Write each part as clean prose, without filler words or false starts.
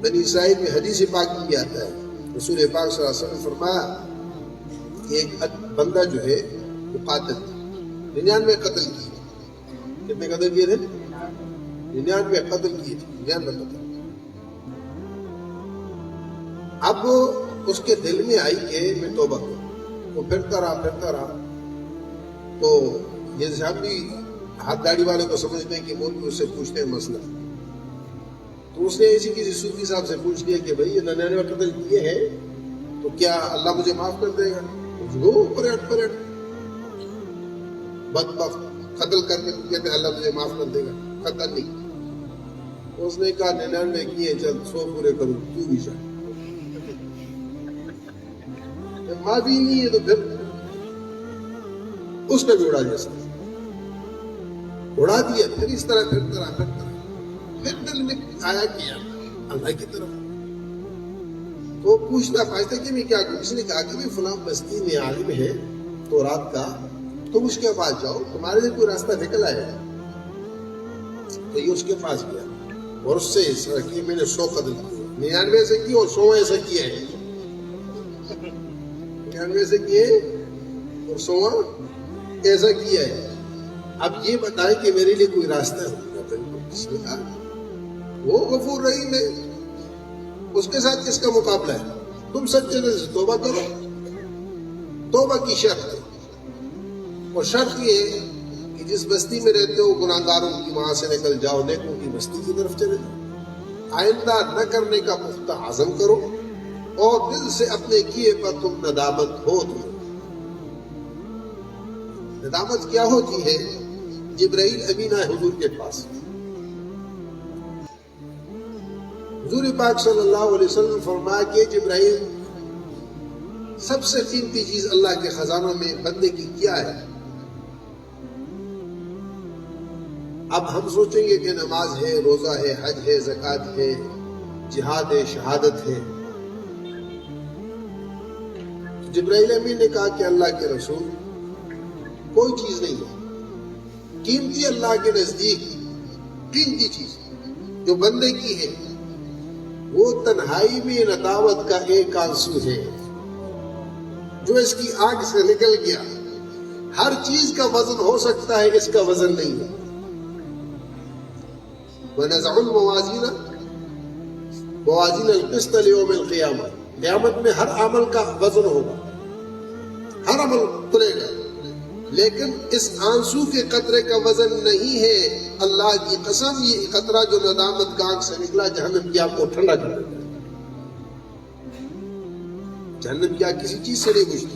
بنی اسرائیل میں حدیث پاک میں بھی آتا ہے، رسول پاک صلی اللہ علیہ وسلم نے فرمایا کہ ایک بندہ جو ہے وہ قاتل تھا، 99 قتل کیے. کتنے قتل کیے تھے؟ 99 قتل کیے تھے، 99 قتل. اب اس کے دل میں آئی کہ میں توبہ کروں. وہ پھرتا رہا. تو یہ صاحب بھی ہاتھ داڑھی والے کو سمجھتے ہیں کہ وہ بھی اس سے پوچھتے ہیں مسئلہ. تو اس نے ایسی کسی صوفی صاحب سے پوچھ لیا کہ بھائی یہ 99 قتل کیے ہیں تو کیا اللہ مجھے معاف کر دے گا؟ وہ پلٹ بدبخت قتل کر کے کہتے ہیں اللہ مجھے معاف کر دے گا. قتل نہیں. اس نے کہا 99 کیے چل 100 پورے کروں تو بھی چاہ. معافی نہیں ہے تو پھر اس نے بھی اڑا دیا. پھر اس طرح پھر دل میں آیا کیا اللہ کی طرف. تو پوچھتا کہ میں کیا کروں. اس نے کہا کہ فلاں بستی میں عالم ہے تو رات کا، تم اس کے پاس جاؤ، تمہارے لیے کوئی راستہ نکل آئے. تو یہ اس کے پاس گیا اور اس سے اس طرح کی میں نے 100 قتل کیے. 99 سے کی اور 100 ایسا کیا ہے. 99 سے کیے اور 100 ایسا کیا ہے. اب یہ بتائیں کہ میرے لیے کوئی راستہ ہے؟ اس نے کہا وہ غفور رحیم ہے، اس کے ساتھ کس کا مقابلہ ہے؟ تم سچے دل سے توبہ کرو. توبہ کی شرط ہے، اور شرط یہ ہے کہ جس بستی میں رہتے ہو گناہ گاروں کی وہاں سے نکل جاؤ، نیکوں کی بستی کی طرف چلے جاؤ. آئندہ نہ کرنے کا پختہ عزم کرو اور دل سے اپنے کیے پر تم ندامت ہو. ندامت کیا ہوتی ہے؟ جبرائیل امین آئے حضور کے پاس. حضور پاک صلی اللہ علیہ وسلم فرمایا کہ جبرائیل سب سے قیمتی چیز اللہ کے خزانوں میں بندے کی کیا ہے؟ اب ہم سوچیں گے کہ نماز ہے، روزہ ہے، حج ہے، زکوٰۃ ہے، جہاد ہے، شہادت ہے. جبرائیل امین نے کہا کہ اللہ کے رسول کوئی چیز نہیں ہے قیمتی اللہ کے نزدیک. قیمتی چیز جو بندے کی ہے وہ تنہائی میں ندامت کا ایک آنسو ہے جو اس کی آنکھ سے نکل گیا. ہر چیز کا وزن ہو سکتا ہے، اس کا وزن نہیں ہے. وَنَزَعُ الْمَوَازِينَ الْقِسْطَ لِيَوْمِ الْقِيَامَةِ. قیامت میں ہر عمل کا وزن ہوگا، ہر عمل تلے گا، لیکن اس آنسو کے قطرے کا وزن نہیں ہے. اللہ کی قسم یہ قطرہ جو ندامت کا آنکھ سے نکلا جہنم کی آگ کو ٹھنڈا کر دیتا ہے. جہنم کی آگ کسی چیز سے نہیں بجھتی،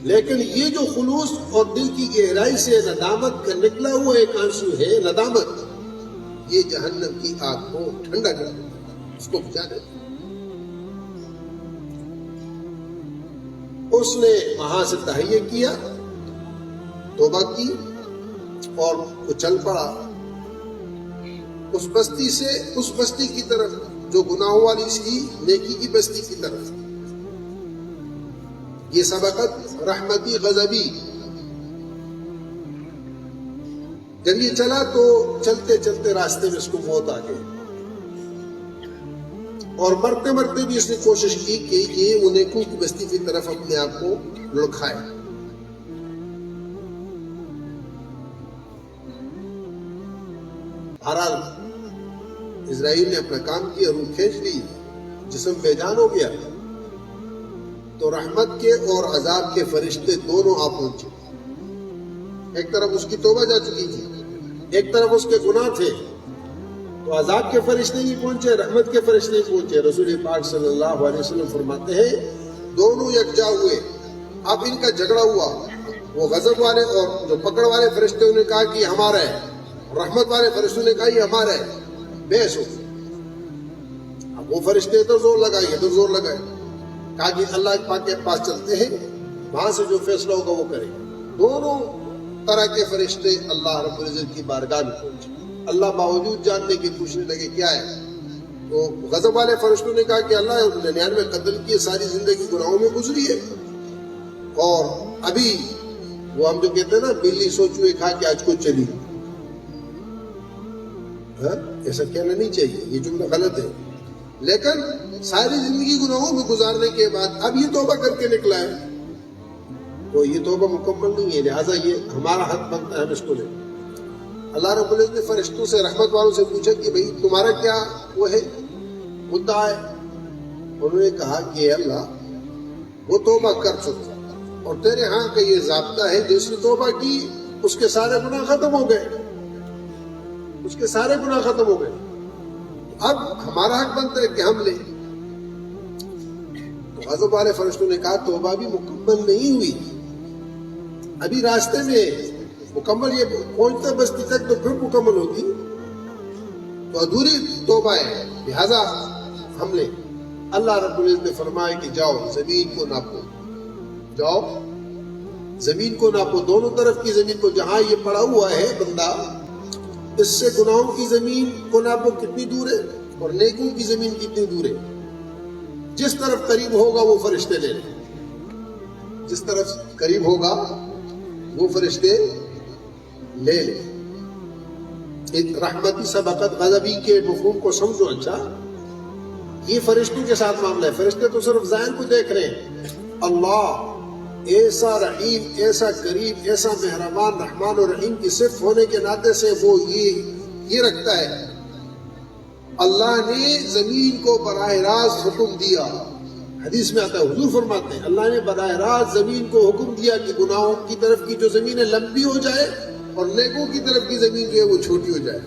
لیکن یہ جو خلوص اور دل کی گہرائی سے ندامت کا نکلا ہوا ایک آنسو ہے، ندامت، یہ جہنم کی آگ کو ٹھنڈا کر دیتا ہے، اس کو بجھا دیتا ہے. اس نے وہاں سے تہیہ کیا، توبہ کی اور وہ چل پڑا اس بستی سے اس بستی کی طرف جو گناہوں والی سی نیکی کی بستی کی طرف. یہ سبقت رحمتی غضبی. جب یہ چلا تو چلتے چلتے راستے میں اس کو موت آ گئی، اور مرتے مرتے بھی اس نے کوشش کی کہ یہ وہ نیکوں کی بستی کی طرف اپنے آپ کو لکھائے. بہرحال اسرائیل نے اپنا کام کیا، روح کھینچ لی، جسم بے جان ہو گیا. تو رحمت کے اور عذاب کے فرشتے دونوں آ پہنچے. ایک طرف اس کی توبہ جا چکی تھی، ایک طرف اس کے گناہ تھے. تو عذاب کے فرشتے نہیں پہنچے، رحمت کے فرشتے نہیں پہنچے. رسول پاک صلی اللہ علیہ وسلم فرماتے ہیں دونوں یکجا ہوئے. اب ان کا جھگڑا ہوا. وہ غضب والے اور جو پکڑ والے فرشتے نے کہا کہ یہ ہمارا ہے، رحمت والے فرشتوں نے کہا یہ ہمارا ہے. بحث ہو. اب وہ فرشتے ادھر زور لگائے، ادھر زور لگائے. کہا کہ اللہ پاک کے پاس چلتے ہیں، وہاں سے جو فیصلہ ہوگا وہ کرے. دونوں طرح کے فرشتے اللہ رب العزت کی بارگاہ میں پہنچے. اللہ باوجود جاننے کے پوچھنے لگے کیا ہے. تو غضب والے فرشتوں نے کہا کہ اللہ 99 قتل کیے، ساری زندگی گناہوں میں گزری ہے، اور ابھی وہ ہم جو کہتے ہیں نا بلی سو چوہے کھا کے آج کو چلی. ایسا کہنا نہیں چاہیے، یہ جملہ غلط ہے. لیکن ساری زندگی گناہوں میں گزارنے کے بعد اب یہ توبہ کر کے نکلا ہے تو یہ توبہ مکمل نہیں ہے، لہٰذا یہ ہمارا حق بنتا ہے ہم اس کو لیں۔ اللہ رب العزت نے فرشتوں سے، رحمت والوں سے پوچھا کہ بھئی تمہارا کیا وہ ہے مدعا ہے؟ انہوں نے کہا کہ اللہ وہ توبہ کر چکا اور تیرے ہاں کا یہ ضابطہ ہے جس نے توبہ کی اس کے سارے گناہ ختم ہو گئے، اس کے سارے گناہ ختم ہو گئے، اب ہمارا حق بنتا ہے کہ ہم لیں۔ تو غضب والے فرشتوں نے کہا توبہ بھی مکمل نہیں ہوئی، ابھی راستے میں مکمل، یہ پہنچتا بستی تک تو پھر مکمل ہوگی، تو ادھوری توبہ ہے، لہذا ہم لیں۔ اللہ رب العزت نے فرمایا کہ جاؤ زمین کو ناپو، جاؤ زمین کو ناپو، دونوں طرف کی زمین کو، جہاں یہ پڑا ہوا ہے بندہ اس سے گناہوں کی زمین کو ناپو کتنی دور ہے اور نیکوں کی زمین کتنی دور ہے، جس طرف قریب ہوگا وہ فرشتے لے لیں، جس طرف قریب ہوگا وہ فرشتے لے لیں۔ رحمتی سبقت غضبی کے مفہوم کو سمجھو اچھا، یہ فرشتوں کے ساتھ معاملہ ہے، فرشتے تو صرف ظاہر کو دیکھ رہے ہیں، اللہ ایسا رحیم، ایسا کریم، ایسا مہربان، رحمان اور رحیم کی صفت ہونے کے ناطے سے وہ یہ رکھتا ہے۔ اللہ نے زمین کو براہ راست حکم دیا، حدیث میں آتا ہے، حضور فرماتے ہیں اللہ نے براہ راست زمین کو حکم دیا کہ گناہوں کی طرف کی جو زمین ہے لمبی ہو جائے اور نیکوں کی طرف کی زمین جو ہے وہ چھوٹی ہو جائے۔